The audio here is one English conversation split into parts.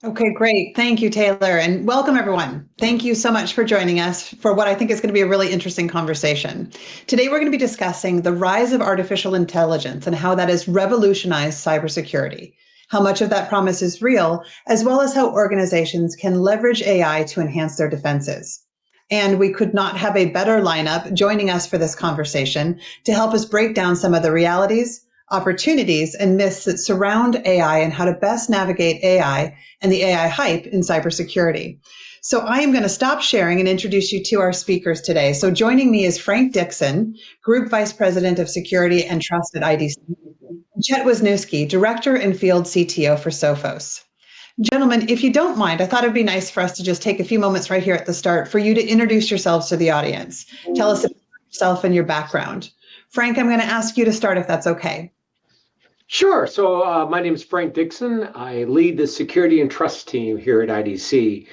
Okay, great. Thank you, Taylor, and welcome everyone. Thank you so much for joining us for what I think is going to be a really interesting conversation. Today, we're going to be discussing the rise of artificial intelligence and how that has revolutionized cybersecurity, how much of that promise is real, as well as how organizations can leverage AI to enhance their defenses. And we could not have a better lineup joining us for this conversation to help us break down some of the realities, opportunities, and myths that surround AI and how to best navigate AI and the AI hype in cybersecurity. So I am going to stop sharing and introduce you to our speakers today. So joining me is Frank Dickson, Group Vice President of Security and Trust at IDC, and Chet Wisniewski, Director and Field CTO for Sophos. Gentlemen, if you don't mind, I thought it'd be nice for us to just take a few moments right here at the start for you to introduce yourselves to the audience. Tell us about yourself and your background. Frank, I'm going to ask you to start if that's okay. Sure. So my name is Frank Dickson. I lead the security and trust team here at IDC.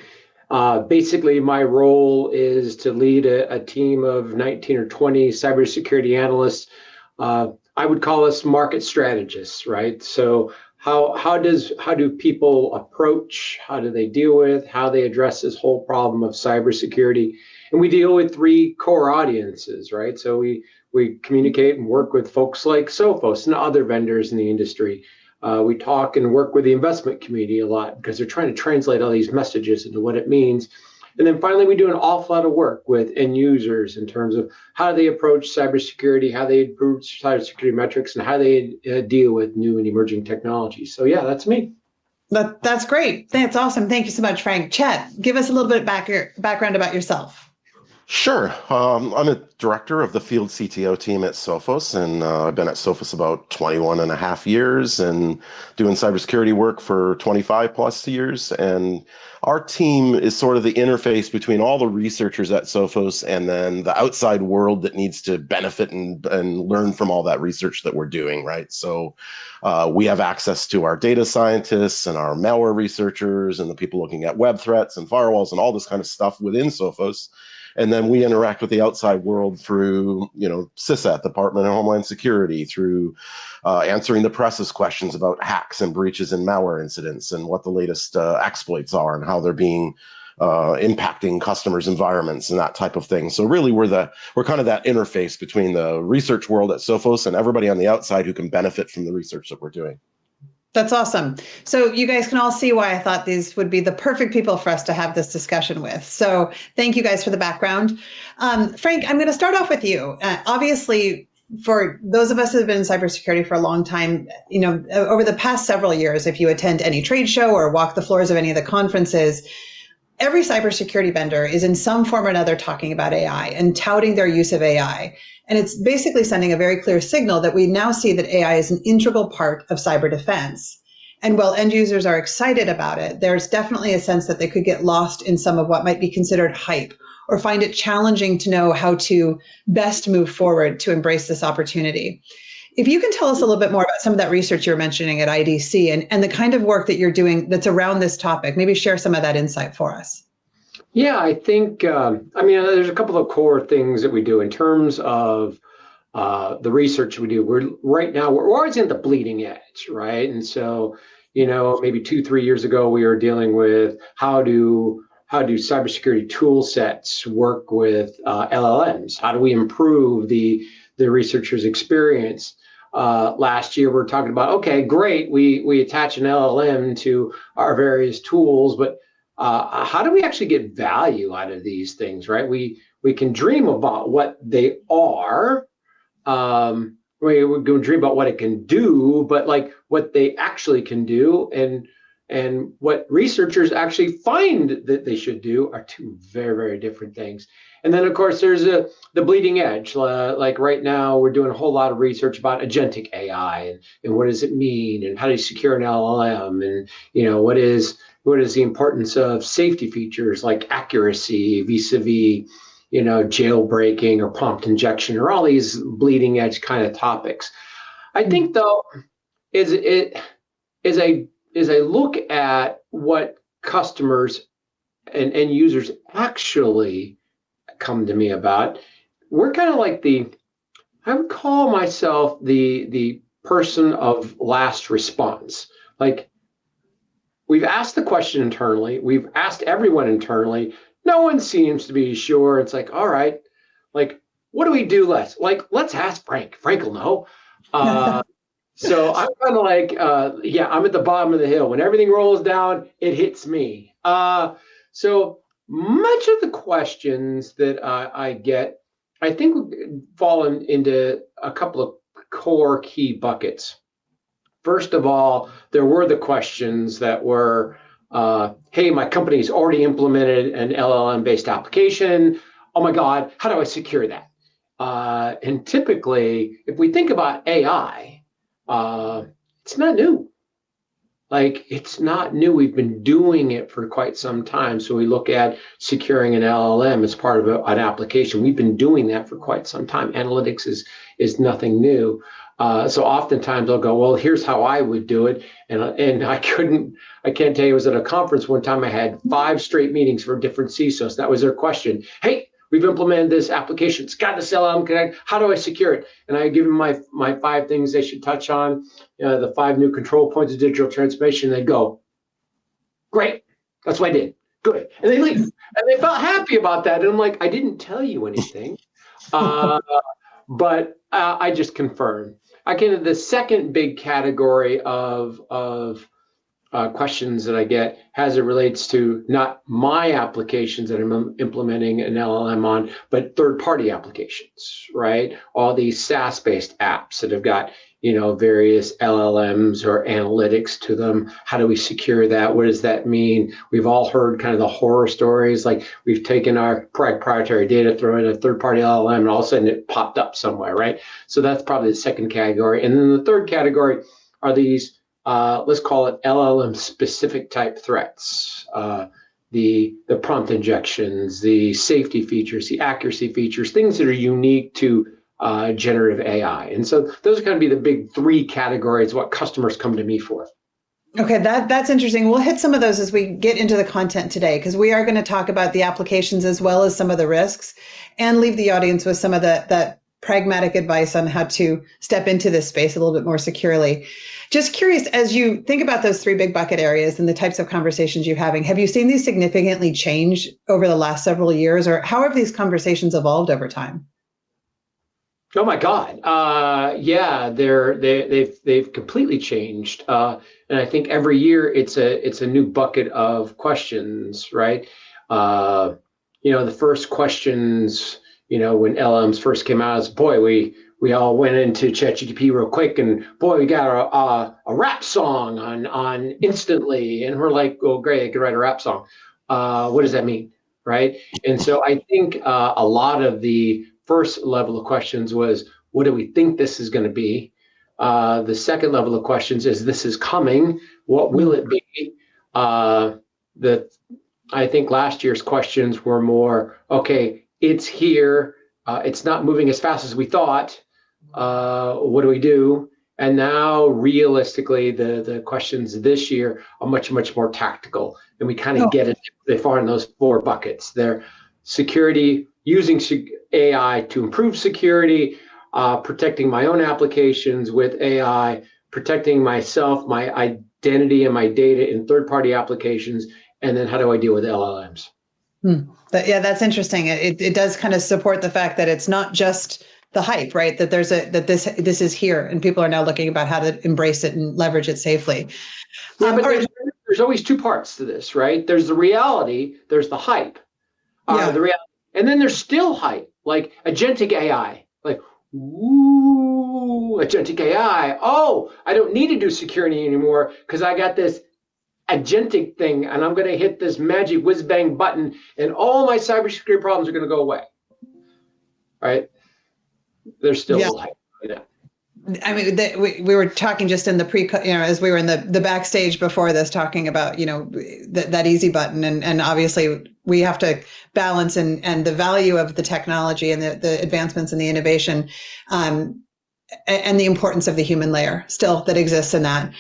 Basically, my role is to lead a team of 19 or 20 cybersecurity analysts. I would call us market strategists, right? So how do people approach, how do they deal with, how they address this whole problem of cybersecurity? And we deal with three core audiences, right? So we communicate and work with folks like Sophos and other vendors in the industry. We talk and work with the investment community a lot because they're trying to translate all these messages into what it means. And then finally, we do an awful lot of work with end users in terms of how they approach cybersecurity, how they improve cybersecurity metrics, and how they deal with new and emerging technologies. So yeah, that's me. That's great. That's awesome. Thank you so much, Frank. Chet, give us a little bit of background about yourself. Sure. I'm a director of the field CTO team at Sophos, and I've been at Sophos about 21 and a half years and doing cybersecurity work for 25 plus years. And our team is sort of the interface between all the researchers at Sophos and then the outside world that needs to benefit and learn from all that research that we're doing, right? So we have access to our data scientists and our malware researchers and the people looking at web threats and firewalls and all this kind of stuff within Sophos. And then we interact with the outside world through, CISAT, Department of Homeland Security, through answering the press's questions about hacks and breaches and malware incidents and what the latest exploits are and how they're being impacting customers' environments and that type of thing. So really, we're kind of that interface between the research world at Sophos and everybody on the outside who can benefit from the research that we're doing. That's awesome. So you guys can all see why I thought these would be the perfect people for us to have this discussion with. So thank you guys for the background. Frank, I'm going to start off with you. Obviously, for those of us who have been in cybersecurity for a long time, over the past several years, if you attend any trade show or walk the floors of any of the conferences, every cybersecurity vendor is in some form or another talking about AI and touting their use of AI. And it's basically sending a very clear signal that we now see that AI is an integral part of cyber defense. And while end users are excited about it, there's definitely a sense that they could get lost in some of what might be considered hype or find it challenging to know how to best move forward to embrace this opportunity. If you can tell us a little bit more about some of that research you were mentioning at IDC and the kind of work that you're doing that's around this topic, maybe share some of that insight for us. Yeah, I think, there's a couple of core things that we do in terms of the research we do. We're always at the bleeding edge, right? And so, maybe 2-3 years ago, we were dealing with how do cybersecurity tool sets work with LLMs? How do we improve the researcher's experience? Last year, we're talking about, okay, great, we attach an LLM to our various tools, but how do we actually get value out of these things, right? We can dream about what they are. We can dream about what it can do, but like what they actually can do and what researchers actually find that they should do are two very, very different things. And then, of course, there's the bleeding edge. Like right now, we're doing a whole lot of research about agentic AI and what does it mean and how do you secure an LLM and what is the importance of safety features like accuracy vis-a-vis jailbreaking or prompt injection or all these bleeding edge kind of topics. I think though, as I look at what customers and end users actually come to me about, we're kind of like I would call myself the person of last response. Like we've asked the question internally. We've asked everyone internally. No one seems to be sure. It's like, all right, like, what do we do less? Like, let's ask Frank. Frank will know. So I'm kind of like, I'm at the bottom of the hill. When everything rolls down, it hits me. So much of the questions that I get, I think fall into a couple of core key buckets. First of all, there were the questions that were, hey, my company's already implemented an LLM-based application. Oh my God, how do I secure that? And typically, if we think about AI, it's not new. Like, it's not new. We've been doing it for quite some time. So we look at securing an LLM as part of an application. We've been doing that for quite some time. Analytics is nothing new. So oftentimes I'll go, well, here's how I would do it. And I can't tell you, I was at a conference one time, I had 5 straight meetings for different CISOs. That was their question. Hey, we've implemented this application. It's got this LLM connect. How do I secure it? And I give them my 5 things they should touch on, the 5 new control points of digital transformation. They go, great. That's what I did. Good. And they leave. And they felt happy about that. And I'm like, I didn't tell you anything. But I just confirmed. I get the second big category of questions that I get as it relates to not my applications that I'm implementing an LLM on, but third-party applications, right? All these SaaS-based apps that have got, various LLMs or analytics to them. How do we secure that? What does that mean? We've all heard kind of the horror stories, like we've taken our proprietary data, thrown in a third-party LLM, and all of a sudden it popped up somewhere, right? So that's probably the second category. And then the third category are these let's call it LLM-specific type threats, the prompt injections, the safety features, the accuracy features, things that are unique to generative AI. And so those are going to be the big 3 categories, what customers come to me for. Okay, that's interesting. We'll hit some of those as we get into the content today, because we are going to talk about the applications as well as some of the risks, and leave the audience with some of that pragmatic advice on how to step into this space a little bit more securely. Just curious, as you think about those 3 big bucket areas and the types of conversations you're having, have you seen these significantly change over the last several years, or how have these conversations evolved over time? Oh my God! Yeah, they've completely changed, and I think every year it's a new bucket of questions, right? The first questions, when LLMs first came out, is boy, we all went into ChatGPT real quick, and boy, we got a rap song on instantly, and we're like, oh great, I could write a rap song. What does that mean, right? And so I think a lot of the first level of questions was, what do we think this is going to be? The second level of questions is, this is coming. What will it be? I think last year's questions were more, okay, it's here. It's not moving as fast as we thought. What do we do? And now, realistically, the questions this year are much, much more tactical. And we kind of get it. They fall in those 4 buckets. They're security, using AI to improve security, protecting my own applications with AI, protecting myself, my identity and my data in third-party applications, and then how do I deal with LLMs? That's interesting. It does kind of support the fact that it's not just the hype, right? That this is here, and people are now looking about how to embrace it and leverage it safely. Yeah, but there's always 2 parts to this, right? There's the reality, there's the hype. The reality. And then there's still hype, like agentic AI, like, ooh, agentic AI. Oh, I don't need to do security anymore because I got this agentic thing, and I'm going to hit this magic whiz bang button, and all my cybersecurity problems are going to go away. Right? There's still hype. Yeah. I mean, we were talking just in the as we were in the backstage before this, talking about, that easy button. And obviously we have to balance and the value of the technology and the advancements and the innovation, and the importance of the human layer still that exists in that.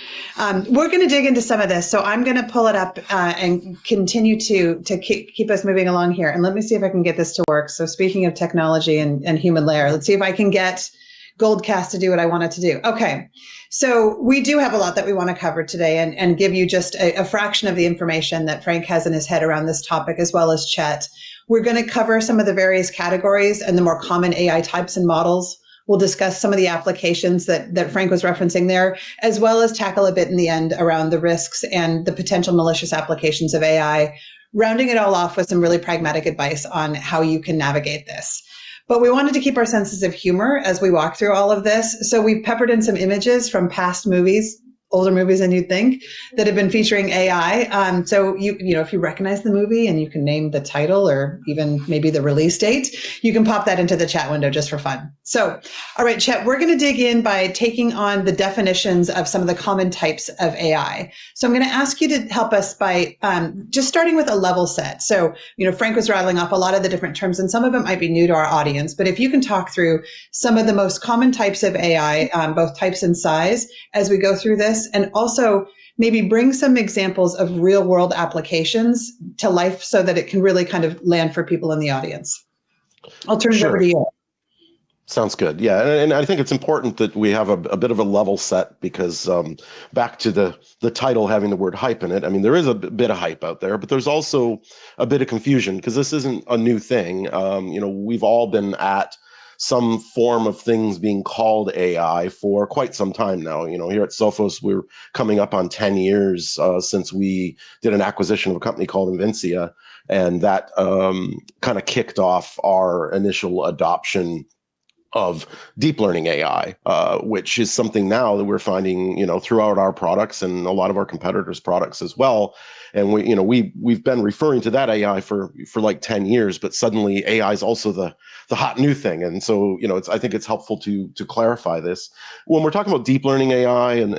We're going to dig into some of this. So I'm going to pull it up and continue to keep us moving along here. And let me see if I can get this to work. So speaking of technology and human layer, let's see if I can get gold cast to do what I want it to do. Okay. So we do have a lot that we want to cover today and give you just a fraction of the information that Frank has in his head around this topic, as well as Chet. We're going to cover some of the various categories and the more common AI types and models. We'll discuss some of the applications that Frank was referencing there, as well as tackle a bit in the end around the risks and the potential malicious applications of AI, rounding it all off with some really pragmatic advice on how you can navigate this. But we wanted to keep our senses of humor as we walk through all of this. So we've peppered in some images from past movies, older movies than you'd think, that have been featuring AI. So you know, if you recognize the movie and you can name the title or even maybe the release date, you can pop that into the chat window just for fun. So, all right, Chet, we're going to dig in by taking on the definitions of some of the common types of AI. So I'm going to ask you to help us by just starting with a level set. So, you know, Frank was rattling off a lot of the different terms, and some of it might be new to our audience, but if you can talk through some of the most common types of AI, both types and size, as we go through this, and also maybe bring some examples of real world applications to life so that it can really kind of land for people in the audience. I'll turn it over to you. Sounds good. Yeah. And I think it's important that we have a bit of a level set because back to the title having the word hype in it, I mean, there is a bit of hype out there, but there's also a bit of confusion because this isn't a new thing. You know, we've all been at some form of things being called AI for quite some time now. You know, here at Sophos, we're coming up on 10 years since we did an acquisition of a company called Invincia, and that kind of kicked off our initial adoption of deep learning AI, which is something now that we're finding, you know, throughout our products and a lot of our competitors' products as well. And we've been referring to that AI for like 10 years, but suddenly AI is also the hot new thing. And so, you know, I think it's helpful to clarify this when we're talking about deep learning AI and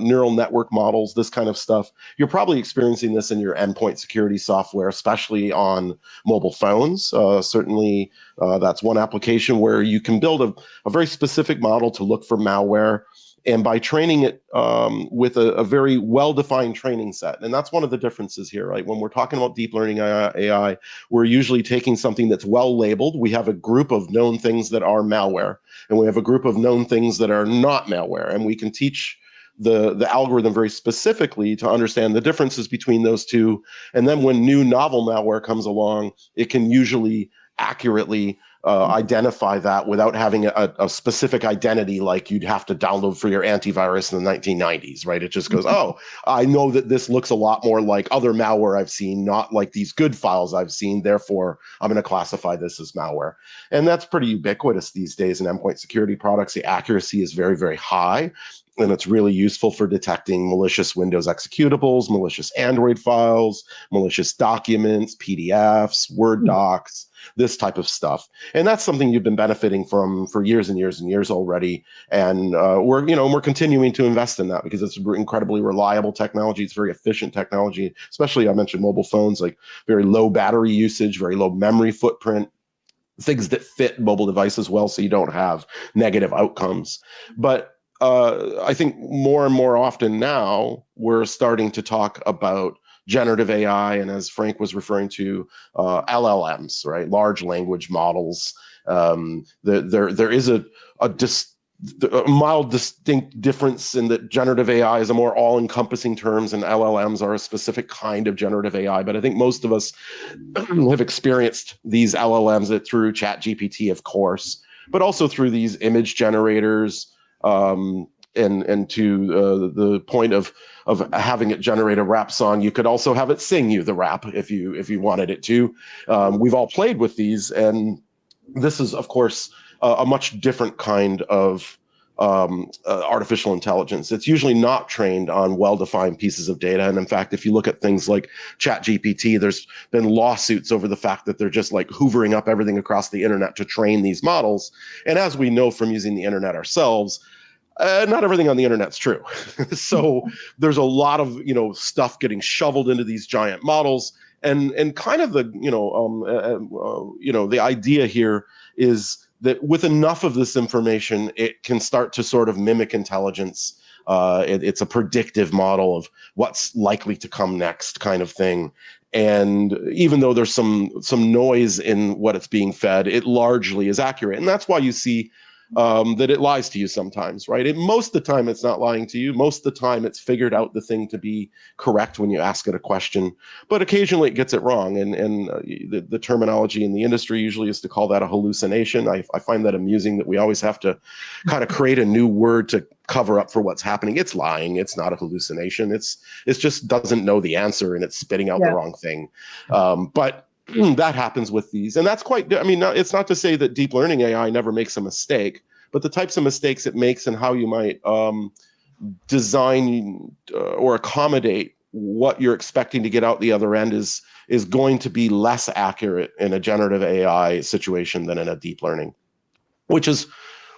neural network models, this kind of stuff. You're probably experiencing this in your endpoint security software, especially on mobile phones. Certainly, that's one application where you can build a very specific model to look for malware. And by training it with a very well-defined training set. And that's one of the differences here, right? When we're talking about deep learning AI, we're usually taking something that's well labeled. We have a group of known things that are malware, and we have a group of known things that are not malware. And we can teach the algorithm very specifically to understand the differences between those two. And then when new novel malware comes along, it can usually accurately identify that without having a specific identity like you'd have to download for your antivirus in the 1990s, right? It just goes, oh, I know that this looks a lot more like other malware I've seen, not like these good files I've seen. Therefore, I'm going to classify this as malware. And that's pretty ubiquitous these days in endpoint security products. The accuracy is very, very high. And it's really useful for detecting malicious Windows executables, malicious Android files, malicious documents, PDFs, Word docs, this type of stuff. And that's something you've been benefiting from for years and years and years already. And we're continuing to invest in that because it's incredibly reliable technology. It's very efficient technology, especially I mentioned mobile phones, like very low battery usage, very low memory footprint, things that fit mobile devices well so you don't have negative outcomes. But I think more and more often now, we're starting to talk about generative AI, and as Frank was referring to, LLMs, right? Large language models. There is a mild distinct difference in that generative AI is a more all-encompassing terms and LLMs are a specific kind of generative AI. But I think most of us have experienced these LLMs through ChatGPT, of course, but also through these image generators, and to the point of having it generate a rap song, you could also have it sing you the rap if you wanted it to. We've all played with these, and this is, of course, a much different kind of artificial intelligence. It's usually not trained on well-defined pieces of data. And in fact, if you look at things like ChatGPT, there's been lawsuits over the fact that they're just like hoovering up everything across the internet to train these models. And as we know from using the internet ourselves, not everything on the internet's true. So there's a lot of stuff getting shoveled into these giant models, and kind of the the idea here is that with enough of this information, it can start to sort of mimic intelligence. It's a predictive model of what's likely to come next, kind of thing. And even though there's some noise in what it's being fed, it largely is accurate, and that's why you see that it lies to you sometimes, right? Most of the time, it's not lying to you. Most of the time, it's figured out the thing to be correct when you ask it a question, but occasionally it gets it wrong. And the terminology in the industry usually is to call that a hallucination. I find that amusing that we always have to kind of create a new word to cover up for what's happening. It's lying. It's not a hallucination. It's just doesn't know the answer and it's spitting out the wrong thing. But that happens with these, and that's quite, I mean, it's not to say that deep learning AI never makes a mistake, but the types of mistakes it makes and how you might design or accommodate what you're expecting to get out the other end is going to be less accurate in a generative AI situation than in a deep learning, which is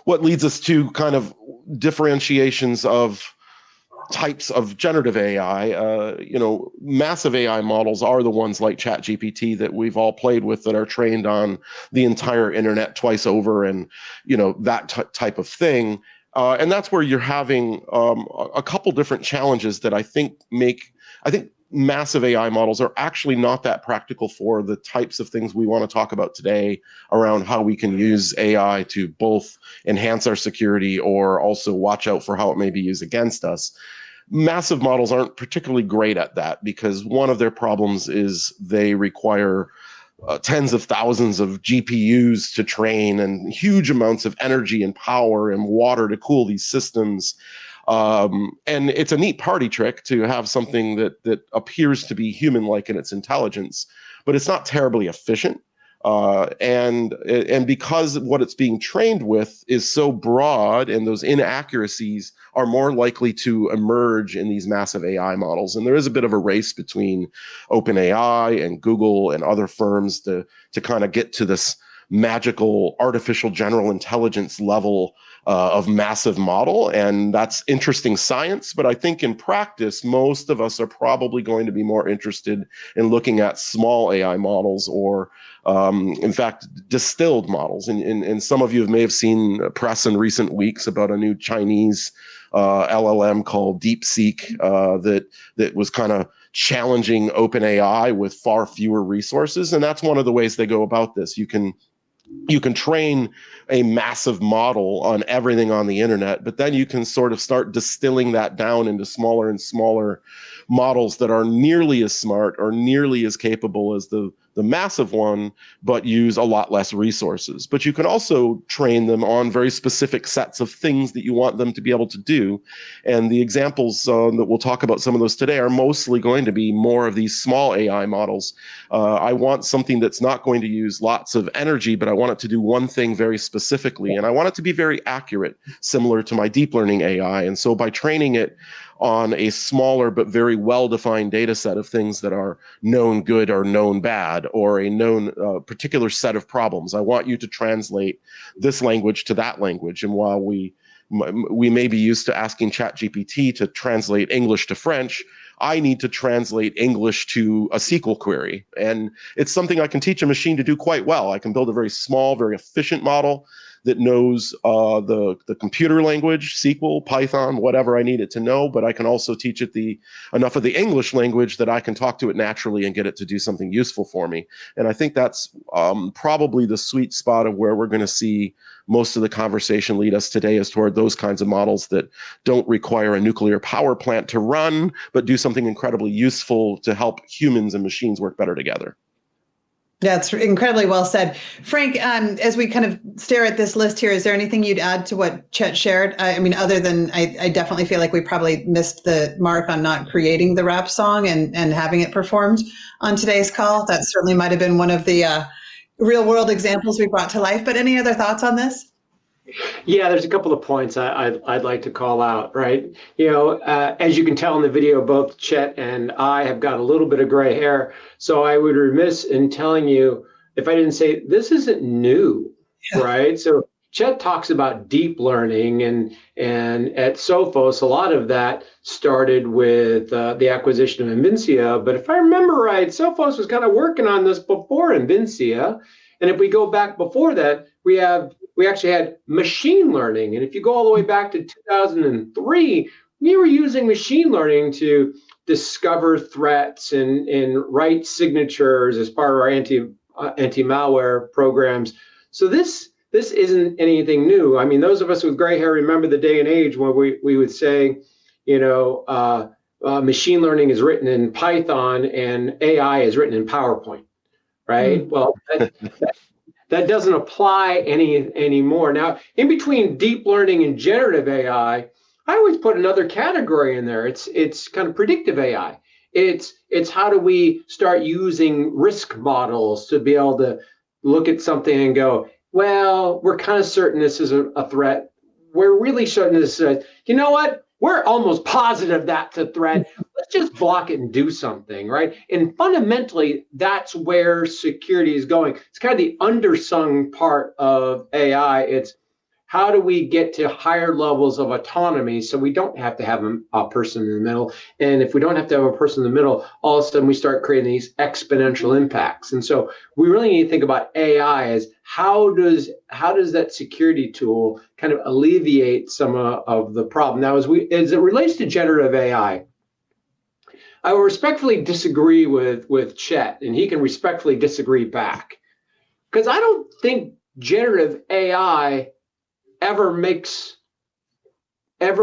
what leads us to kind of differentiations of types of generative AI. Massive AI models are the ones like ChatGPT that we've all played with that are trained on the entire internet twice over, and that type of thing. And that's where you're having a couple different challenges that I think massive AI models are actually not that practical for the types of things we want to talk about today around how we can use AI to both enhance our security or also watch out for how it may be used against us. Massive models aren't particularly great at that because one of their problems is they require tens of thousands of GPUs to train and huge amounts of energy and power and water to cool these systems. And it's a neat party trick to have something that appears to be human-like in its intelligence, but it's not terribly efficient. And because what it's being trained with is so broad, and those inaccuracies are more likely to emerge in these massive AI models. And there is a bit of a race between OpenAI and Google and other firms to kind of get to this magical artificial general intelligence level of massive model. And that's interesting science. But I think in practice, most of us are probably going to be more interested in looking at small AI models or, in fact, distilled models. And some of you may have seen press in recent weeks about a new Chinese LLM called DeepSeek that was kind of challenging OpenAI with far fewer resources. And that's one of the ways they go about this. You can train a massive model on everything on the internet, but then you can sort of start distilling that down into smaller and smaller models that are nearly as smart or nearly as capable as the massive one, but use a lot less resources. But you can also train them on very specific sets of things that you want them to be able to do. And the examples that we'll talk about, some of those today, are mostly going to be more of these small AI models. I want something that's not going to use lots of energy, but I want it to do one thing very specifically. And I want it to be very accurate, similar to my deep learning AI. And so by training it on a smaller but very well-defined data set of things that are known good or known bad, or a known particular set of problems, I want you to translate this language to that language. And while we may be used to asking ChatGPT to translate English to French, I need to translate English to a SQL query. And it's something I can teach a machine to do quite well. I can build a very small, very efficient model that knows the computer language, SQL, Python, whatever I need it to know, but I can also teach it enough of the English language that I can talk to it naturally and get it to do something useful for me. And I think that's probably the sweet spot of where we're going to see most of the conversation lead us today, is toward those kinds of models that don't require a nuclear power plant to run, but do something incredibly useful to help humans and machines work better together. That's incredibly well said. Frank, as we kind of stare at this list here, is there anything you'd add to what Chet shared? I mean, other than I definitely feel like we probably missed the mark on not creating the rap song and having it performed on today's call. That certainly might have been one of the real world examples we brought to life. But any other thoughts on this? Yeah, there's a couple of points I'd like to call out, right? As you can tell in the video, both Chet and I have got a little bit of gray hair. So I would be remiss in telling you if I didn't say this isn't new, right? So Chet talks about deep learning, and at Sophos, a lot of that started with the acquisition of Invincia. But if I remember right, Sophos was kind of working on this before Invincia. And if we go back before that, we actually had machine learning. And if you go all the way back to 2003, we were using machine learning to discover threats and write signatures as part of our anti-malware programs. So this this isn't anything new. I mean, those of us with gray hair remember the day and age when we would say, machine learning is written in Python and AI is written in PowerPoint, right? Mm. Well, that doesn't apply anymore. Now, in between deep learning and generative AI, I always put another category in there. It's kind of predictive AI. It's how do we start using risk models to be able to look at something and go, well, we're kind of certain this is a threat. We're really certain this is, you know what? We're almost positive that's a threat. Let's just block it and do something, right? And fundamentally, that's where security is going. It's kind of the undersung part of AI. It's how do we get to higher levels of autonomy so we don't have to have a person in the middle? And if we don't have to have a person in the middle, all of a sudden we start creating these exponential impacts. And so we really need to think about AI as how does that security tool kind of alleviate some of the problem? Now, as it relates to generative AI, I will respectfully disagree with Chet, and he can respectfully disagree back. Because I don't think generative AI ever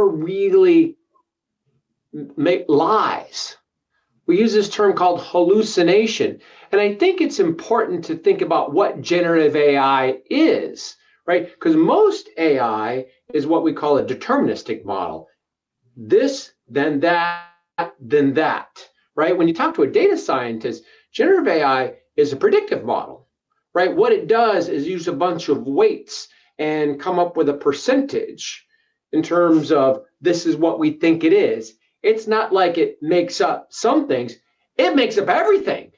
really make lies. We use this term called hallucination. And I think it's important to think about what generative AI is, right? Because most AI is what we call a deterministic model. This, then that, then that, right? When you talk to a data scientist, generative AI is a predictive model, right? What it does is use a bunch of weights and come up with a percentage in terms of this is what we think it is. It's not like it makes up some things. It makes up everything.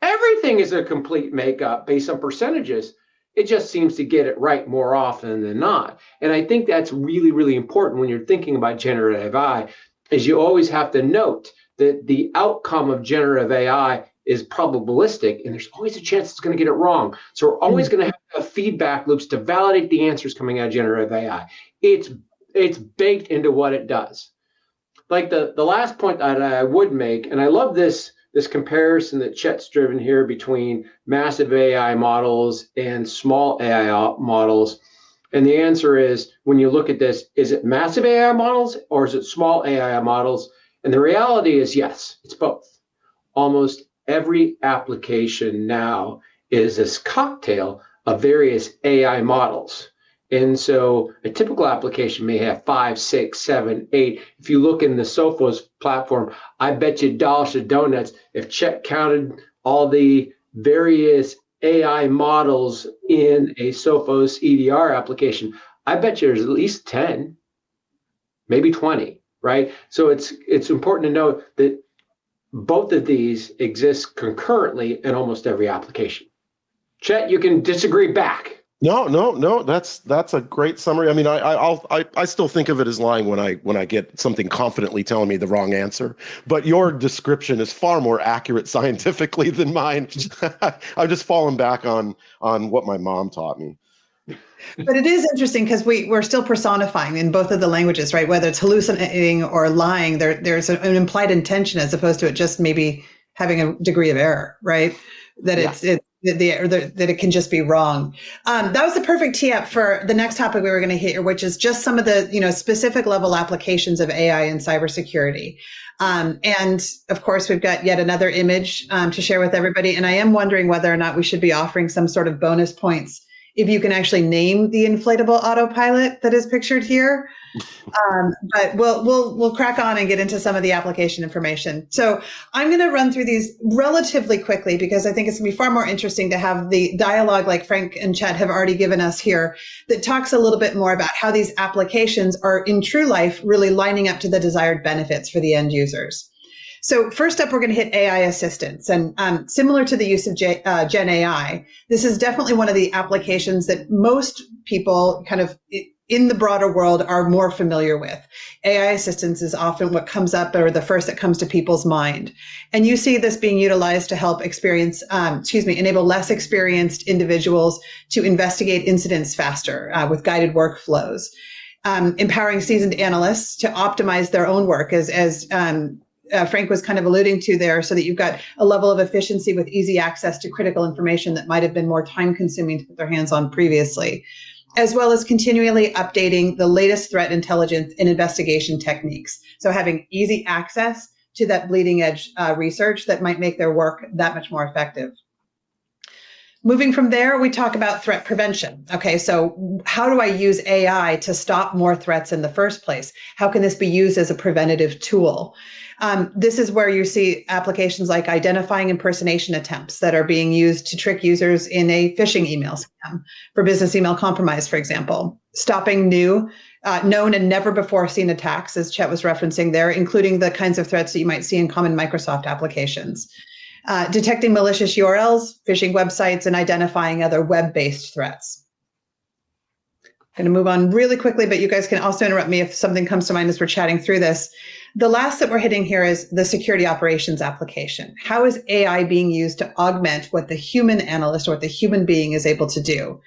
Everything is a complete makeup based on percentages. It just seems to get it right more often than not. And I think that's really, really important when you're thinking about generative AI, is you always have to note that the outcome of generative AI is probabilistic, and there's always a chance it's going to get it wrong. So we're always going to have feedback loops to validate the answers coming out of generative AI. It's baked into what it does. Like the last point that I would make, and I love this comparison that Chet's driven here between massive AI models and small AI models. And the answer is, when you look at this, is it massive AI models or is it small AI models? And the reality is, yes, it's both. Almost every application now is this cocktail of various AI models. And so a typical application may have 5, 6, 7, 8. If you look in the Sophos platform, I bet you dollars to donuts, if Chet counted all the various AI models in a Sophos EDR application, I bet you there's at least 10, maybe 20, right? So it's important to note that both of these exist concurrently in almost every application. Chet, you can disagree back. No. That's a great summary. I mean, I still think of it as lying when I get something confidently telling me the wrong answer. But your description is far more accurate scientifically than mine. I've just fallen back on what my mom taught me. But it is interesting because we're still personifying in both of the languages, right? Whether it's hallucinating or lying, there's an implied intention as opposed to it just maybe having a degree of error, right? That that it can just be wrong. That was the perfect tee up for the next topic we were going to hit, which is just some of the specific level applications of AI in cybersecurity. And of course, we've got yet another image to share with everybody. And I am wondering whether or not we should be offering some sort of bonus points if you can actually name the inflatable autopilot that is pictured here. But we'll crack on and get into some of the application information. So I'm going to run through these relatively quickly because I think it's going to be far more interesting to have the dialogue like Frank and Chet have already given us here that talks a little bit more about how these applications are in true life really lining up to the desired benefits for the end users. So first up, we're going to hit AI assistance. And similar to the use of Gen AI, this is definitely one of the applications that most people kind of in the broader world are more familiar with. AI assistance is often what comes up or the first that comes to people's mind. And you see this being utilized to help enable less experienced individuals to investigate incidents faster with guided workflows, empowering seasoned analysts to optimize their own work as Frank was kind of alluding to there, so that you've got a level of efficiency with easy access to critical information that might have been more time consuming to put their hands on previously, as well as continually updating the latest threat intelligence and investigation techniques. So having easy access to that bleeding edge research that might make their work that much more effective. Moving from there, we talk about threat prevention. Okay, so how do I use AI to stop more threats in the first place? How can this be used as a preventative tool? This is where you see applications like identifying impersonation attempts that are being used to trick users in a phishing email scam for business email compromise, for example. Stopping known and never before seen attacks, as Chet was referencing there, including the kinds of threats that you might see in common Microsoft applications. Detecting malicious URLs, phishing websites, and identifying other web-based threats. I'm going to move on really quickly, but you guys can also interrupt me if something comes to mind as we're chatting through this. The last that we're hitting here is the security operations application. How is AI being used to augment what the human analyst or what the human being is able to do?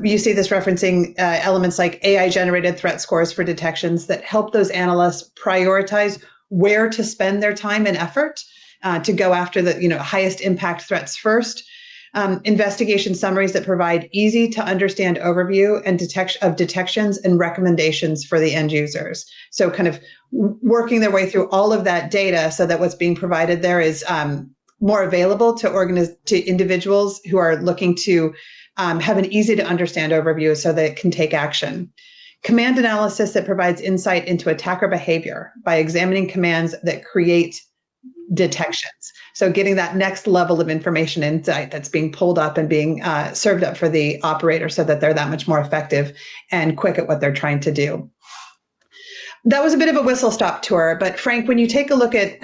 You see this referencing elements like AI-generated threat scores for detections that help those analysts prioritize where to spend their time and effort to go after the highest impact threats first. Investigation summaries that provide easy to understand overview and detections and recommendations for the end users. So kind of working their way through all of that data so that what's being provided there is more available to individuals who are looking to have an easy to understand overview so that it can take action. Command analysis that provides insight into attacker behavior by examining commands that create detections. So getting that next level of information insight that's being pulled up and being served up for the operator so that they're that much more effective and quick at what they're trying to do. That was a bit of a whistle-stop tour, but Frank, when you take a look at,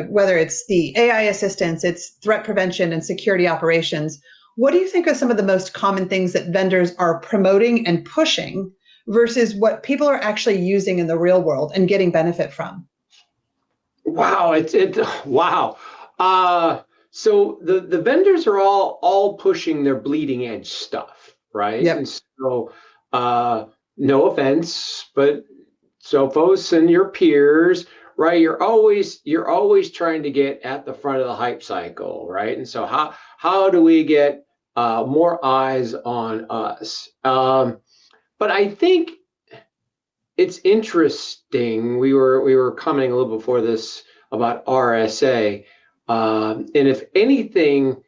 whether it's the AI assistance, it's threat prevention and security operations, what do you think are some of the most common things that vendors are promoting and pushing versus what people are actually using in the real world and getting benefit from? Wow, wow. So the vendors are all pushing their bleeding edge stuff, right? Yep. And so no offense, but Sophos and your peers, right? You're always trying to get at the front of the hype cycle, right? And so how do we get more eyes on us? But I think it's interesting. We were commenting a little before this about RSA, and if anything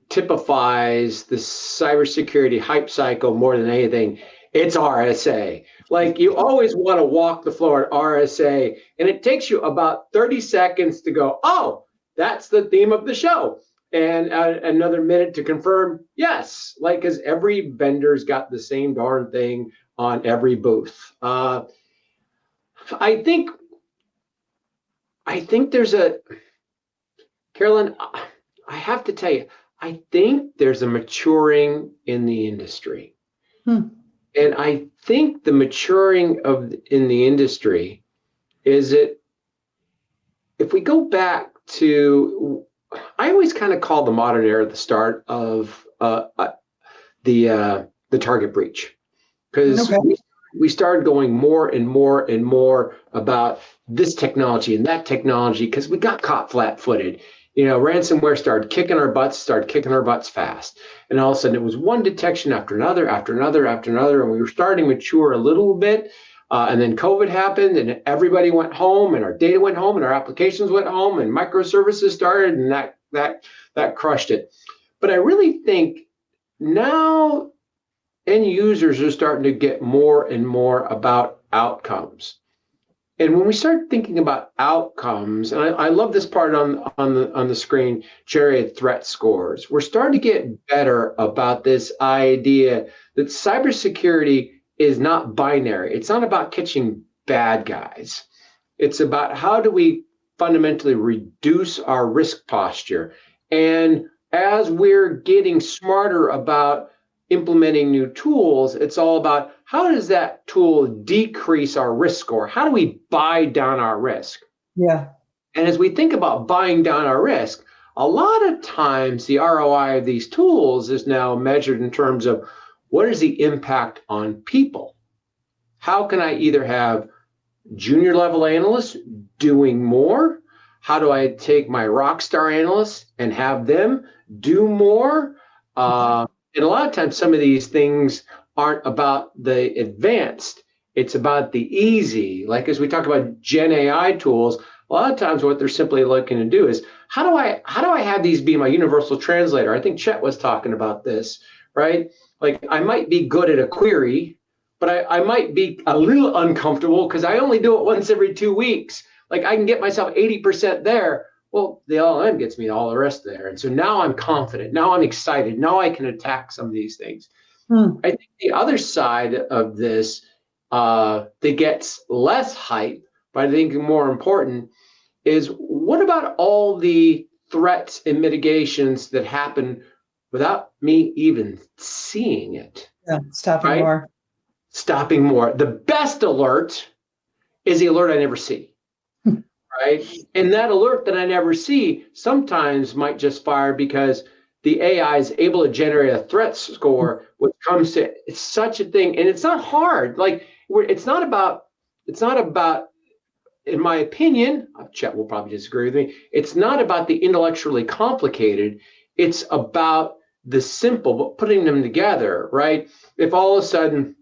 typifies the cybersecurity hype cycle more than anything, it's RSA. Like, you always want to walk the floor at RSA, and it takes you about 30 seconds to go, oh, that's the theme of the show, and another minute to confirm yes, like, because every vendor's got the same darn thing on every booth. I think there's Carolyn, I have to tell you, I think there's a maturing in the industry. And I think the maturing in the industry is if we go back to, I always kind of call the modern era the start of the target breach. Because we started going more and more and more about this technology and that technology because we got caught flat-footed. Ransomware started kicking our butts fast. And all of a sudden it was one detection after another, and we were starting to mature a little bit. And then COVID happened and everybody went home and our data went home and our applications went home and microservices started, and that crushed it. But I really think now end users are starting to get more and more about outcomes. And when we start thinking about outcomes, and I love this part on the screen, generated threat scores, we're starting to get better about this idea that cybersecurity is not binary. It's not about catching bad guys. It's about how do we fundamentally reduce our risk posture. And as we're getting smarter about implementing new tools, it's all about how does that tool decrease our risk score? How do we buy down our risk? Yeah. And as we think about buying down our risk, a lot of times the ROI of these tools is now measured in terms of what is the impact on people? How can I either have junior level analysts doing more? How do I take my rock star analysts and have them do more? And a lot of times, some of these things aren't about the advanced. It's about the easy. Like as we talk about Gen AI tools, a lot of times what they're simply looking to do is how do I have these be my universal translator? I think Chet was talking about this, right? Like I might be good at a query, but I might be a little uncomfortable because I only do it once every 2 weeks. Like I can get myself 80% there. Well, the LLM gets me all the rest there. And so now I'm confident. Now I'm excited. Now I can attack some of these things. I think the other side of this that gets less hype, but I think more important, is what about all the threats and mitigations that happen without me even seeing it? Yeah, stopping right? more. Stopping more. The best alert is the alert I never see. Right? And that alert that I never see sometimes might just fire because the AI is able to generate a threat score when it comes to it's such a thing. And it's not hard. Like it's not about, in my opinion, Chet will probably disagree with me. It's not about the intellectually complicated. It's about the simple, but putting them together, right? If all of a sudden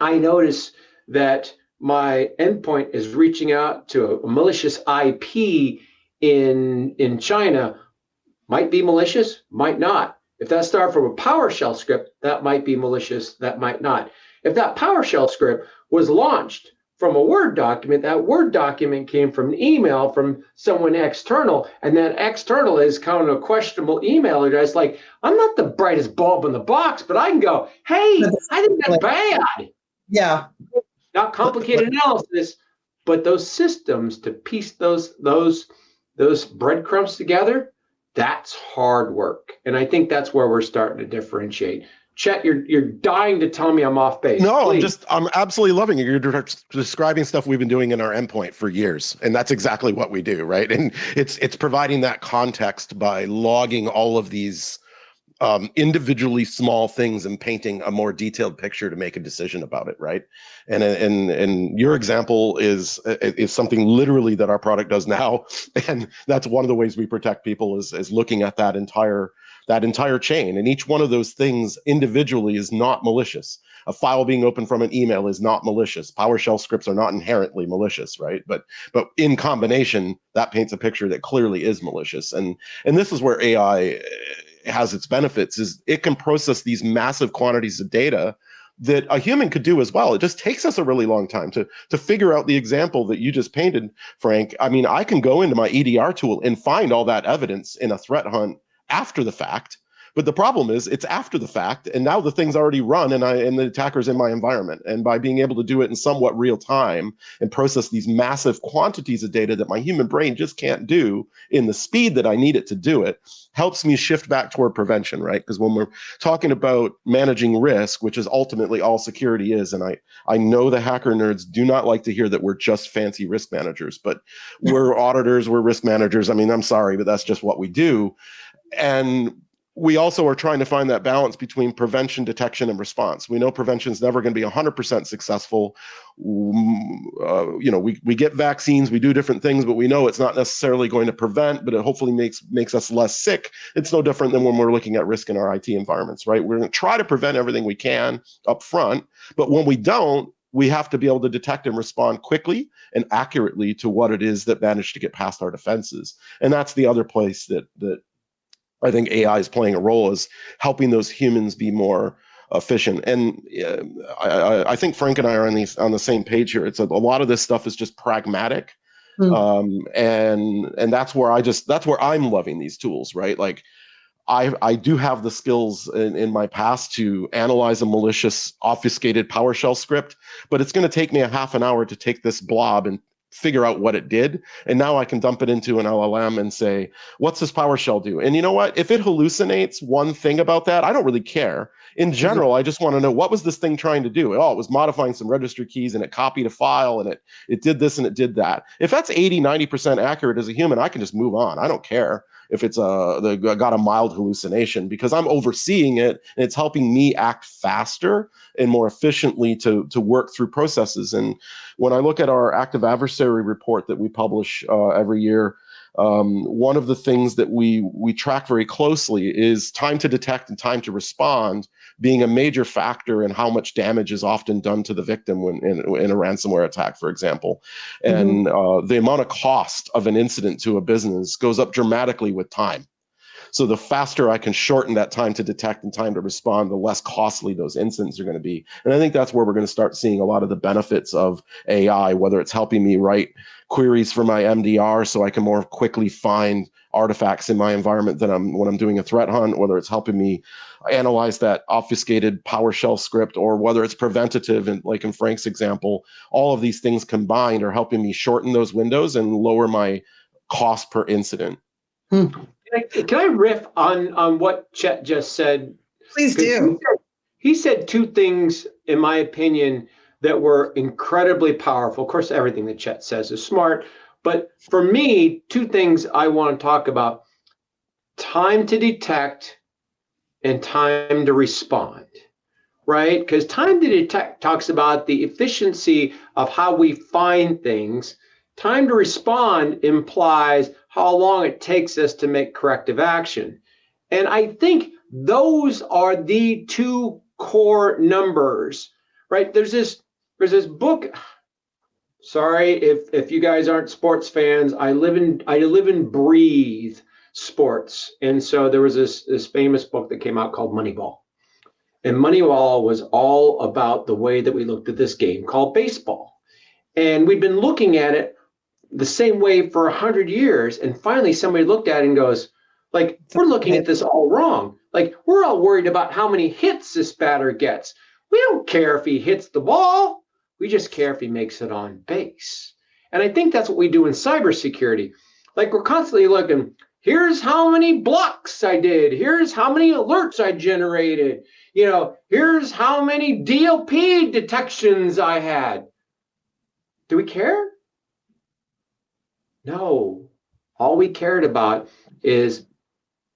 I notice that my endpoint is reaching out to a malicious IP in China, might be malicious, might not. If that started from a PowerShell script, that might be malicious, that might not. If that PowerShell script was launched from a Word document, that Word document came from an email from someone external, and that external is kind of a questionable email address. Like, I'm not the brightest bulb in the box, but I can go, hey, I think that's bad. Yeah. Not complicated analysis, but those systems to piece those breadcrumbs together, that's hard work. And I think that's where we're starting to differentiate. Chet, you're dying to tell me I'm off base. No, Please. I'm absolutely loving it. You're describing stuff we've been doing in our endpoint for years, and that's exactly what we do, right? And it's providing that context by logging all of these individually small things and painting a more detailed picture to make a decision about it, right? And your example is something literally that our product does now, and that's one of the ways we protect people is looking at that entire chain. And each one of those things individually is not malicious. A file being opened from an email is not malicious. PowerShell scripts are not inherently malicious, right? But in combination, that paints a picture that clearly is malicious. And this is where AI has its benefits, is it can process these massive quantities of data that a human could do as well. It just takes us a really long time to figure out the example that you just painted, Frank. I mean, I can go into my EDR tool and find all that evidence in a threat hunt after the fact. But the problem is it's after the fact, and now the thing's already run, and the attacker's in my environment. And by being able to do it in somewhat real time and process these massive quantities of data that my human brain just can't do in the speed that I need it to do it, helps me shift back toward prevention, right? Because when we're talking about managing risk, which is ultimately all security is, and I know the hacker nerds do not like to hear that we're just fancy risk managers, but we're auditors, we're risk managers. I mean, I'm sorry, but that's just what we do. And we also are trying to find that balance between prevention, detection, and response. We know prevention is never going to be 100% successful. We get vaccines, we do different things, but we know it's not necessarily going to prevent, but it hopefully makes us less sick. It's no different than when we're looking at risk in our IT environments, right? We're going to try to prevent everything we can up front, but when we don't, we have to be able to detect and respond quickly and accurately to what it is that managed to get past our defenses. And that's the other place that I think AI is playing a role, is helping those humans be more efficient. And I think Frank and I are on the same page here. It's a lot of this stuff is just pragmatic, and that's where I'm loving these tools, right? Like I do have the skills in my past to analyze a malicious obfuscated PowerShell script, but it's going to take me a half an hour to take this blob and figure out what it did. And now I can dump it into an LLM and say, what's this PowerShell do? And you know what? If it hallucinates one thing about that, I don't really care. In general, I just want to know, what was this thing trying to do? Oh, it was modifying some registry keys and it copied a file and it did this and it did that. If that's 80, 90% accurate as a human, I can just move on. I don't care. if it's got a mild hallucination, because I'm overseeing it and it's helping me act faster and more efficiently to work through processes. And when I look at our active adversary report that we publish every year, one of the things that we track very closely is time to detect and time to respond being a major factor in how much damage is often done to the victim when in a ransomware attack, for example. And the amount of cost of an incident to a business goes up dramatically with time. So the faster I can shorten that time to detect and time to respond, the less costly those incidents are going to be. And I think that's where we're going to start seeing a lot of the benefits of AI, whether it's helping me write queries for my MDR so I can more quickly find artifacts in my environment when I'm doing a threat hunt, whether it's helping me analyze that obfuscated PowerShell script, or whether it's preventative, and like in Frank's example, all of these things combined are helping me shorten those windows and lower my cost per incident. Can I riff on what Chet just said? Please do. He said two things, in my opinion, that were incredibly powerful. Of course, everything that Chet says is smart, but for me, two things I want to talk about: time to detect and time to respond, right? Because time to detect talks about the efficiency of how we find things. Time to respond implies how long it takes us to make corrective action. And I think those are the two core numbers, right? There's this book. Sorry if you guys aren't sports fans. I live and breathe sports. And so there was this famous book that came out called Moneyball. And Moneyball was all about the way that we looked at this game called baseball. And we'd been looking at it the same way for 100 years. And finally, somebody looked at it and goes, like, we're looking at this all wrong. Like, we're all worried about how many hits this batter gets. We don't care if he hits the ball. We just care if he makes it on base. And I think that's what we do in cybersecurity. Like, we're constantly looking, here's how many blocks I did. Here's how many alerts I generated. Here's how many DLP detections I had. Do we care? No. All we cared about is,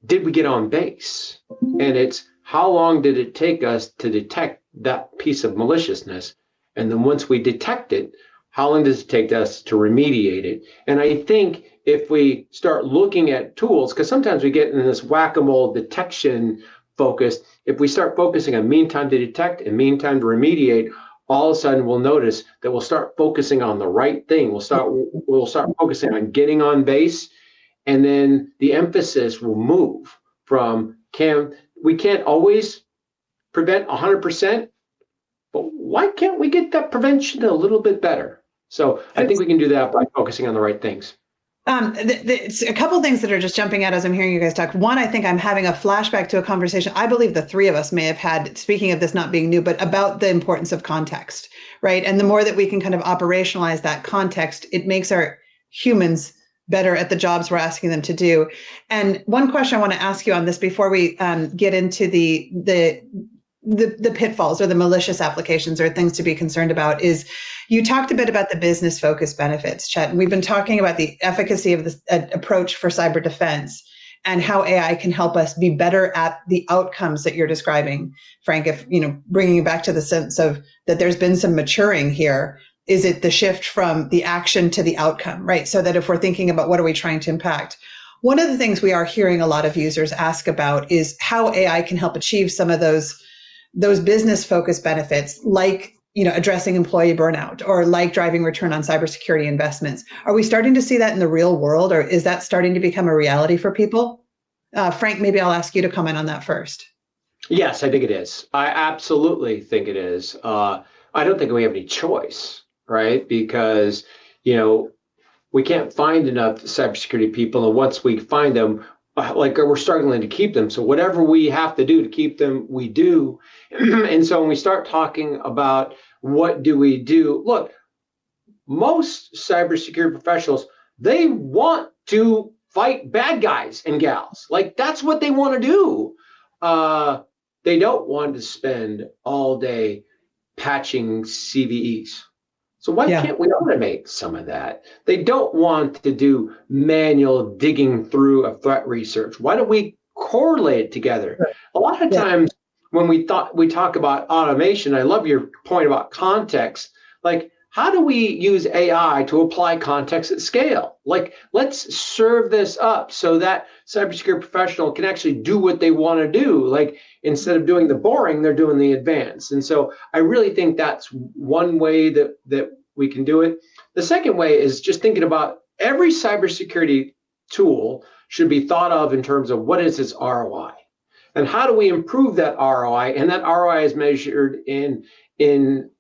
did we get on base? And it's how long did it take us to detect that piece of maliciousness? And then once we detect it, how long does it take us to remediate it? And I think if we start looking at tools, because sometimes we get in this whack-a-mole detection focus, if we start focusing on mean time to detect and mean time to remediate, all of a sudden we'll notice that we'll start focusing on the right thing. We'll start focusing on getting on base, and then the emphasis will move from we can't always prevent 100%, but why can't we get that prevention a little bit better? So I think we can do that by focusing on the right things. It's a couple of things that are just jumping out as I'm hearing you guys talk. One, I think I'm having a flashback to a conversation I believe the three of us may have had, speaking of this not being new, but about the importance of context, right? And the more that we can kind of operationalize that context, it makes our humans better at the jobs we're asking them to do. And one question I want to ask you on this before we get into the pitfalls or the malicious applications or things to be concerned about is, you talked a bit about the business focus benefits, Chet, and we've been talking about the efficacy of this approach for cyber defense and how AI can help us be better at the outcomes that you're describing. Frank, if, bringing you back to the sense of that there's been some maturing here, is it the shift from the action to the outcome, right? So that if we're thinking about what are we trying to impact, one of the things we are hearing a lot of users ask about is how AI can help achieve some of those business focused benefits, like addressing employee burnout or like driving return on cybersecurity investments. Are we starting to see that in the real world, or is that starting to become a reality for people? Frank, maybe I'll ask you to comment on that first. Yes, I think it is. I absolutely think it is. I don't think we have any choice, right? Because, we can't find enough cybersecurity people. And once we find them, we're struggling to keep them. So whatever we have to do to keep them, we do. And so when we start talking about what do we do, look, most cybersecurity professionals, they want to fight bad guys and gals. Like, that's what they want to do. They don't want to spend all day patching CVEs. So why Yeah. can't we automate some of that? They don't want to do manual digging through a threat research. Why don't we correlate it together? A lot of Yeah. times when we talk about automation, I love your point about context. Like, how do we use AI to apply context at scale? Like, let's serve this up so that cybersecurity professional can actually do what they want to do. Like, instead of doing the boring, they're doing the advanced. And so I really think that's one way that we can do it. The second way is just thinking about every cybersecurity tool should be thought of in terms of what is its ROI and how do we improve that ROI? And that ROI is measured in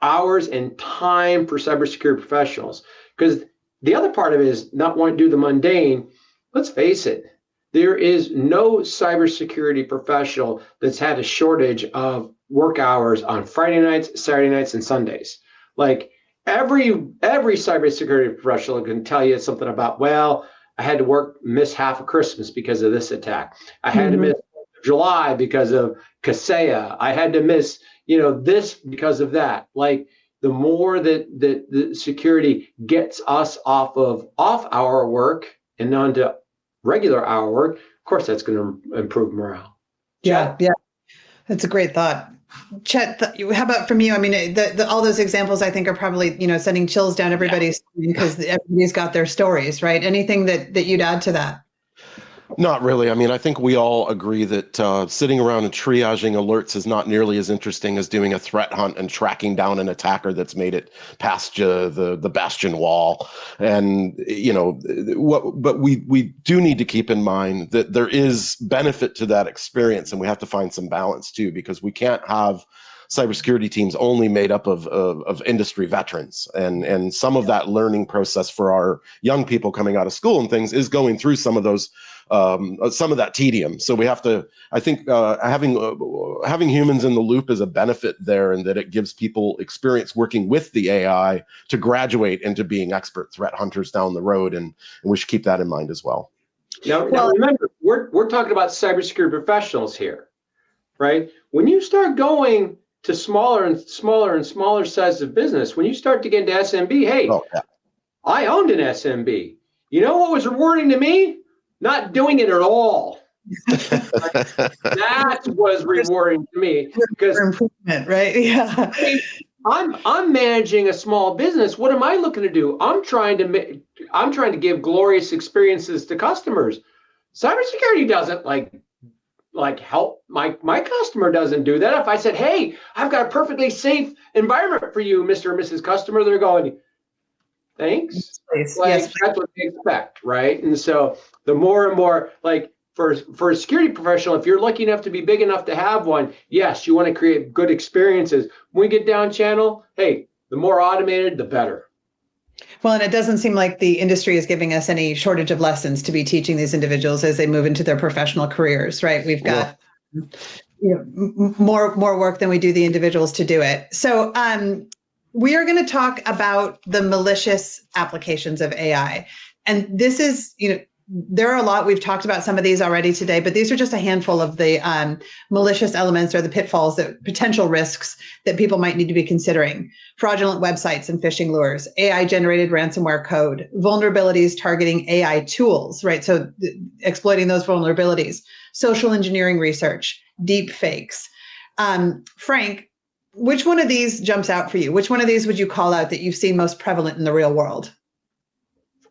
hours and time for cybersecurity professionals. Because the other part of it is not wanting to do the mundane. Let's face it, there is no cybersecurity professional that's had a shortage of work hours on Friday nights, Saturday nights, and Sundays. Like every cybersecurity professional can tell you something about, well, I had to miss half of Christmas because of this attack. I had to miss July because of Kaseya. I had to miss, this because of that. Like the more that the security gets us off hour work and onto regular hour work, of course, that's going to improve morale. Yeah, yeah, that's a great thought. Chet, how about from you? I mean, all those examples I think are probably, sending chills down everybody's spine because everybody's got their stories, right? Anything that you'd add to that? Not really. I mean, I think we all agree that sitting around and triaging alerts is not nearly as interesting as doing a threat hunt and tracking down an attacker that's made it past the bastion wall. And but we do need to keep in mind that there is benefit to that experience, and we have to find some balance too, because we can't have cybersecurity teams only made up of industry veterans, and some of that learning process for our young people coming out of school and things is going through some of those. Some of that tedium. So we have to, I think, having humans in the loop is a benefit there, and that it gives people experience working with the AI to graduate into being expert threat hunters down the road, and we should keep that in mind as well. Now remember, we're talking about cybersecurity professionals here, right? When you start going to smaller and smaller and smaller sizes of business, when you start to get into SMB, hey, I owned an SMB. You know what was rewarding to me? Not doing it at all. That was rewarding to me because improvement, right? Yeah. I'm managing a small business. What am I looking to do? I'm trying to give glorious experiences to customers. Cybersecurity doesn't like help my customer doesn't do that. If I said, hey, I've got a perfectly safe environment for you, Mr. or Mrs. Customer, they're going, thanks. Yes, that's what they expect, right? And so the more and more, like for a security professional, if you're lucky enough to be big enough to have one, yes, you want to create good experiences. When we get down channel, hey, the more automated, the better. Well, and it doesn't seem like the industry is giving us any shortage of lessons to be teaching these individuals as they move into their professional careers, right? We've got more work than we do the individuals to do it. So we are going to talk about the malicious applications of AI. And this is, there are a lot, we've talked about some of these already today, but these are just a handful of the malicious elements or the pitfalls, that potential risks that people might need to be considering. Fraudulent websites and phishing lures, AI generated ransomware code, vulnerabilities targeting AI tools, right? So exploiting those vulnerabilities, social engineering research, deep fakes. Frank, which one of these jumps out for you? Which one of these would you call out that you've seen most prevalent in the real world?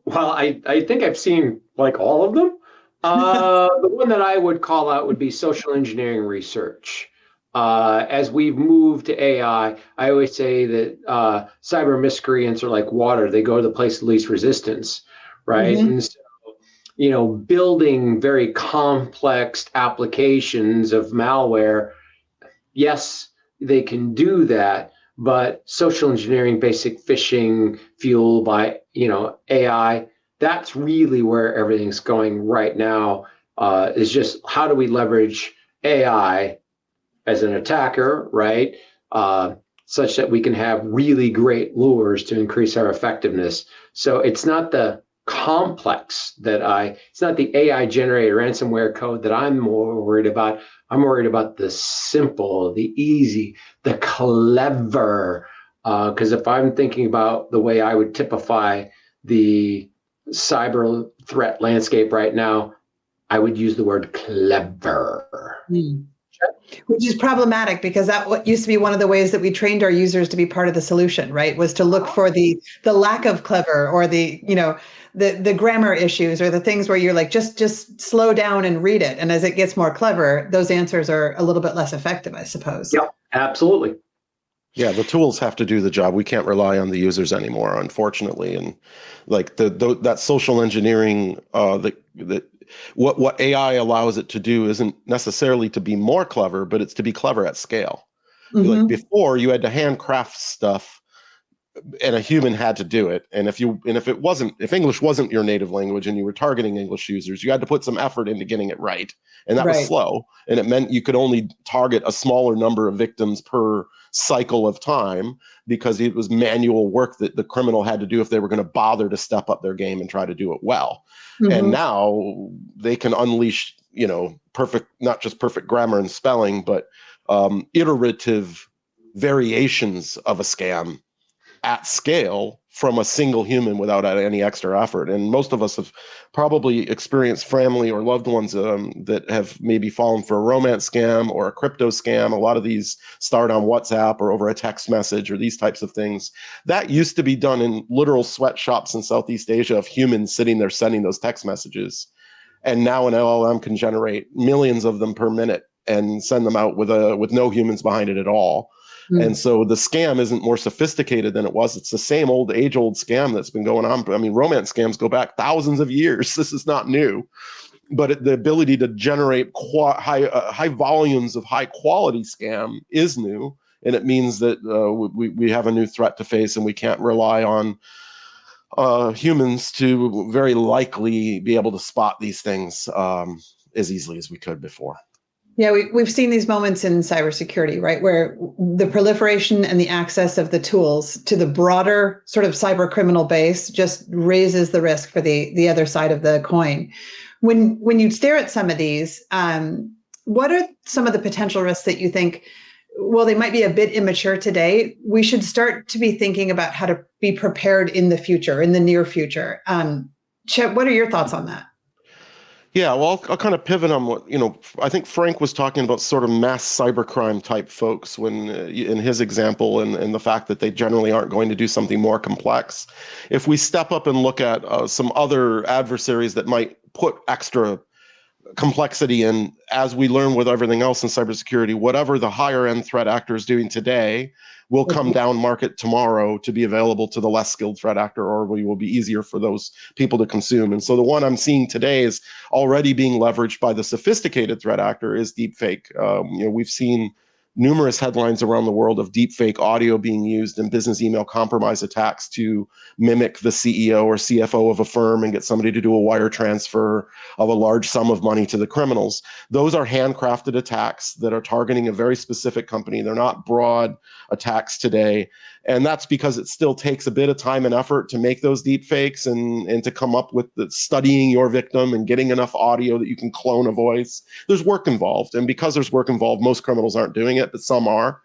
Well, I think I've seen like all of them. The one that I would call out would be social engineering research. As we've moved to AI, I always say that cyber miscreants are like water. They go to the place of least resistance, right? Mm-hmm. And so, building very complex applications of malware, yes, they can do that. But social engineering, basic phishing fueled by, AI, that's really where everything's going right now, is just how do we leverage AI as an attacker, right? Such that we can have really great lures to increase our effectiveness. So it's not the complex it's not the AI generated ransomware code that I'm more worried about. I'm worried about the simple, the easy, the clever Because if I'm thinking about the way I would typify the cyber threat landscape right now, I would use the word clever. Which is problematic because that what used to be one of the ways that we trained our users to be part of the solution, right? Was to look for the lack of clever, or the, the grammar issues, or the things where you're like, just slow down and read it. And as it gets more clever, those answers are a little bit less effective, I suppose. Yeah, absolutely. Yeah, the tools have to do the job. We can't rely on the users anymore, unfortunately. And like that social engineering, what AI allows it to do isn't necessarily to be more clever, but it's to be clever at scale. Like before, you had to handcraft stuff, and a human had to do it. And if English wasn't your native language and you were targeting English users, you had to put some effort into getting it right. And that was slow. And it meant you could only target a smaller number of victims per cycle of time, because it was manual work that the criminal had to do if they were going to bother to step up their game and try to do it well. And now they can unleash, not just perfect grammar and spelling, but iterative variations of a scam at scale from a single human without any extra effort. And most of us have probably experienced family or loved ones that have maybe fallen for a romance scam or a crypto scam. A lot of these start on WhatsApp or over a text message or these types of things. That used to be done in literal sweatshops in Southeast Asia of humans sitting there sending those text messages. And now an LLM can generate millions of them per minute and send them out with no humans behind it at all. And so the scam isn't more sophisticated than it was. It's the same age-old scam that's been going on. I mean, romance scams go back thousands of years. This is not new. But the ability to generate high volumes of high-quality scam is new. And it means that we have a new threat to face, and we can't rely on humans to very likely be able to spot these things as easily as we could before. Yeah, we've seen these moments in cybersecurity, right, where the proliferation and the access of the tools to the broader sort of cyber criminal base just raises the risk for the other side of the coin. When you stare at some of these, what are some of the potential risks that you think, well, they might be a bit immature today, we should start to be thinking about how to be prepared in the future, in the near future? Chet, what are your thoughts on that? Yeah, well, I'll kind of pivot on what, I think Frank was talking about sort of mass cybercrime type folks when in his example, and the fact that they generally aren't going to do something more complex. If we step up and look at some other adversaries that might put extra complexity in, as we learn with everything else in cybersecurity, whatever the higher end threat actor is doing today will come down market tomorrow to be available to the less skilled threat actor, or we will be easier for those people to consume. And so the one I'm seeing today is already being leveraged by the sophisticated threat actor is deepfake. We've seen numerous headlines around the world of deepfake audio being used in business email compromise attacks to mimic the CEO or CFO of a firm and get somebody to do a wire transfer of a large sum of money to the criminals. Those are handcrafted attacks that are targeting a very specific company. They're not broad attacks today. And that's because it still takes a bit of time and effort to make those deep fakes and to come up with studying your victim and getting enough audio that you can clone a voice. There's work involved. And because there's work involved, most criminals aren't doing it, but some are.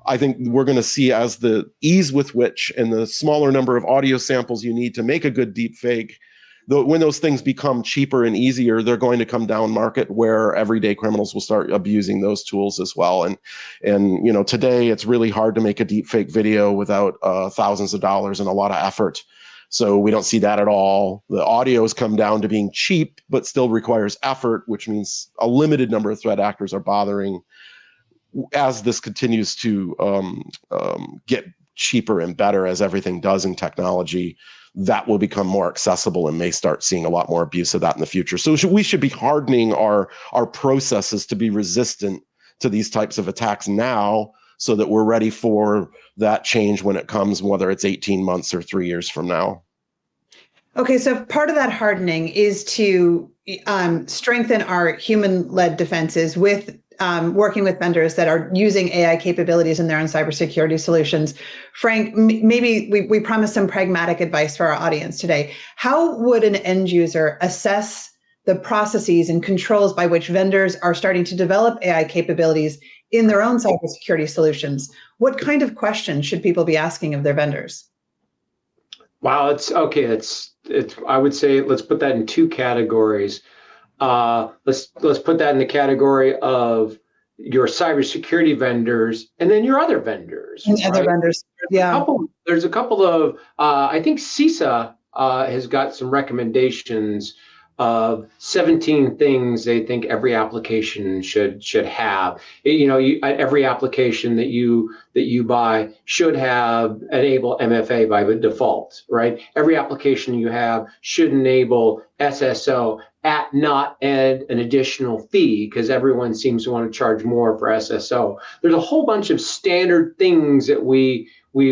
I think we're going to see, as the ease with which and the smaller number of audio samples you need to make a good deep fake, when those things become cheaper and easier, they're going to come down market where everyday criminals will start abusing those tools as well. And today it's really hard to make a deep fake video without thousands of dollars and a lot of effort. So we don't see that at all. The audio has come down to being cheap, but still requires effort, which means a limited number of threat actors are bothering. As this continues to get cheaper and better, as everything does in technology, that will become more accessible and may start seeing a lot more abuse of that in the future. So we should be hardening our processes to be resistant to these types of attacks now, so that we're ready for that change when it comes, whether it's 18 months or 3 years from now. Okay, so part of that hardening is to strengthen our human-led defenses with working with vendors that are using AI capabilities in their own cybersecurity solutions. Frank, maybe we promised some pragmatic advice for our audience today. How would an end user assess the processes and controls by which vendors are starting to develop AI capabilities in their own cybersecurity solutions, what kind of questions should people be asking of their vendors? Wow, it's okay. It's I would say let's put that in two categories. Let's put that in the category of your cybersecurity vendors and then your other vendors. And other vendors, yeah. There's a couple of I think CISA has got some recommendations of 17 things they think every application should have. Every application that you buy should have enable MFA by default, right? Every application you have should enable SSO at not an additional fee, because everyone seems to want to charge more for SSO. There's a whole bunch of standard things that we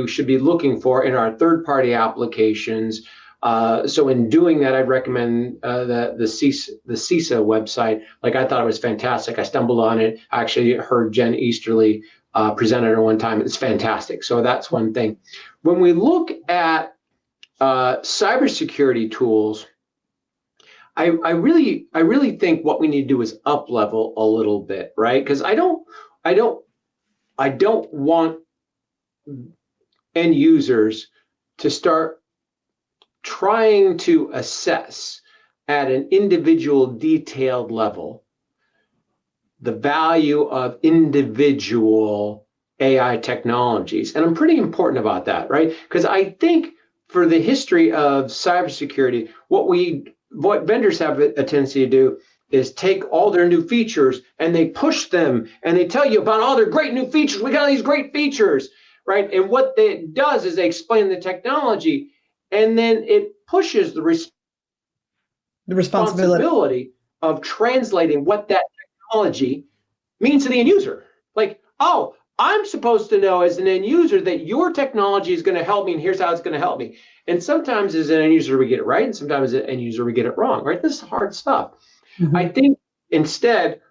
should be looking for in our third-party applications. So in doing that, I'd recommend the CISA website. Like, I thought it was fantastic. I stumbled on it. I actually heard Jen Easterly present it one time. It's fantastic. So that's one thing. When we look at cybersecurity tools, I really think what we need to do is up level a little bit, right? Because I don't want end users to start trying to assess at an individual detailed level the value of individual AI technologies. And I'm pretty important about that, right? Because I think for the history of cybersecurity, what vendors have a tendency to do is take all their new features and they push them and they tell you about all their great new features. We got these great features, right? And what it does is they explain the technology, and then it pushes the responsibility of translating what that technology means to the end user. Like, oh, I'm supposed to know as an end user that your technology is going to help me, and here's how it's going to help me. And sometimes as an end user, we get it right, and sometimes as an end user, we get it wrong, right? This is hard stuff. Mm-hmm. I think instead,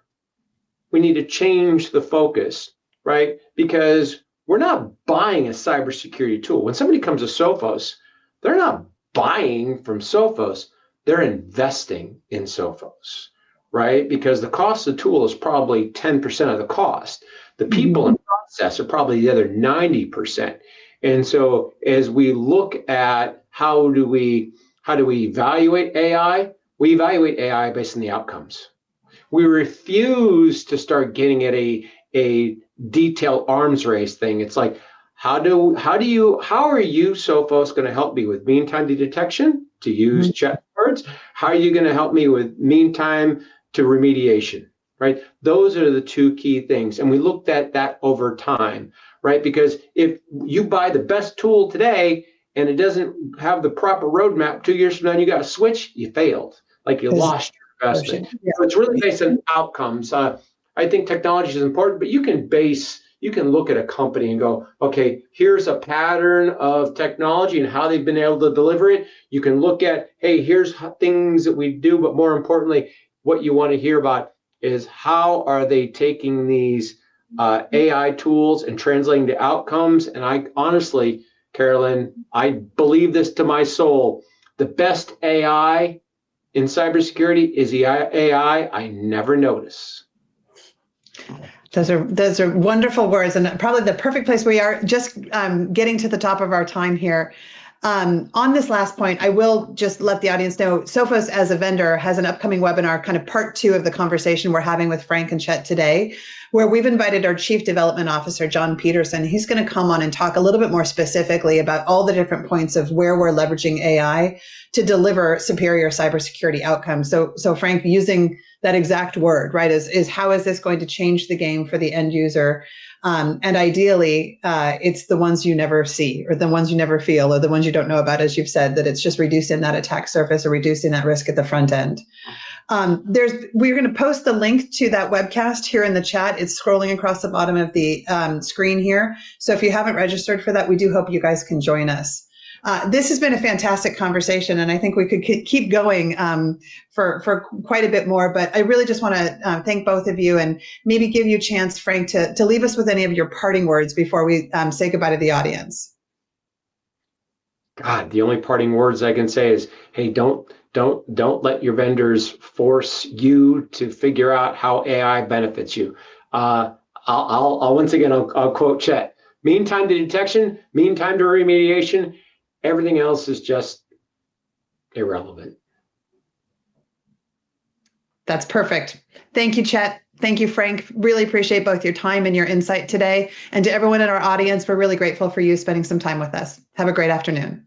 we need to change the focus, right? Because we're not buying a cybersecurity tool. When somebody comes to Sophos, they're not buying from Sophos, they're investing in Sophos, right? Because the cost of the tool is probably 10% of the cost. The people in process are probably the other 90%. And so as we look at how do we evaluate AI, we evaluate AI based on the outcomes. We refuse to start getting at a detailed arms race thing. It's like, how are you, Sophos, going to help me with mean time to detection, to use Chet words? How are you going to help me with mean time to remediation, right? Those are the two key things. And we looked at that over time, right? Because if you buy the best tool today and it doesn't have the proper roadmap, 2 years from now, you got to switch, you failed. Like, you lost your investment. Yeah. So it's really based on outcomes. I think technology is important, but you can look at a company and go, okay, here's a pattern of technology and how they've been able to deliver it. You can look at, hey, here's things that we do, but more importantly, what you want to hear about is how are they taking these AI tools and translating to outcomes. And I honestly, Carolyn, I believe this to my soul. The best AI in cybersecurity is the AI I never notice. Those are wonderful words, and probably the perfect place we are just getting to the top of our time here. On this last point, I will just let the audience know, Sophos as a vendor has an upcoming webinar, kind of part 2 of the conversation we're having with Frank and Chet today, where we've invited our Chief Development Officer, John Peterson. He's going to come on and talk a little bit more specifically about all the different points of where we're leveraging AI to deliver superior cybersecurity outcomes. So Frank, using that exact word, right, is how is this going to change the game for the end user? And ideally, it's the ones you never see, or the ones you never feel, or the ones you don't know about, as you've said, that it's just reducing that attack surface or reducing that risk at the front end. We're going to post the link to that webcast here in the chat. It's scrolling across the bottom of the screen here. So if you haven't registered for that, we do hope you guys can join us. This has been a fantastic conversation, and I think we could keep going for quite a bit more, but I really just want to thank both of you and maybe give you a chance, Frank, to leave us with any of your parting words before we say goodbye to the audience. God, the only parting words I can say is, hey, don't let your vendors force you to figure out how AI benefits you. I'll once again, I'll quote Chet. Mean time to detection, mean time to remediation, everything else is just irrelevant. That's perfect. Thank you, Chet. Thank you, Frank. Really appreciate both your time and your insight today. And to everyone in our audience, we're really grateful for you spending some time with us. Have a great afternoon.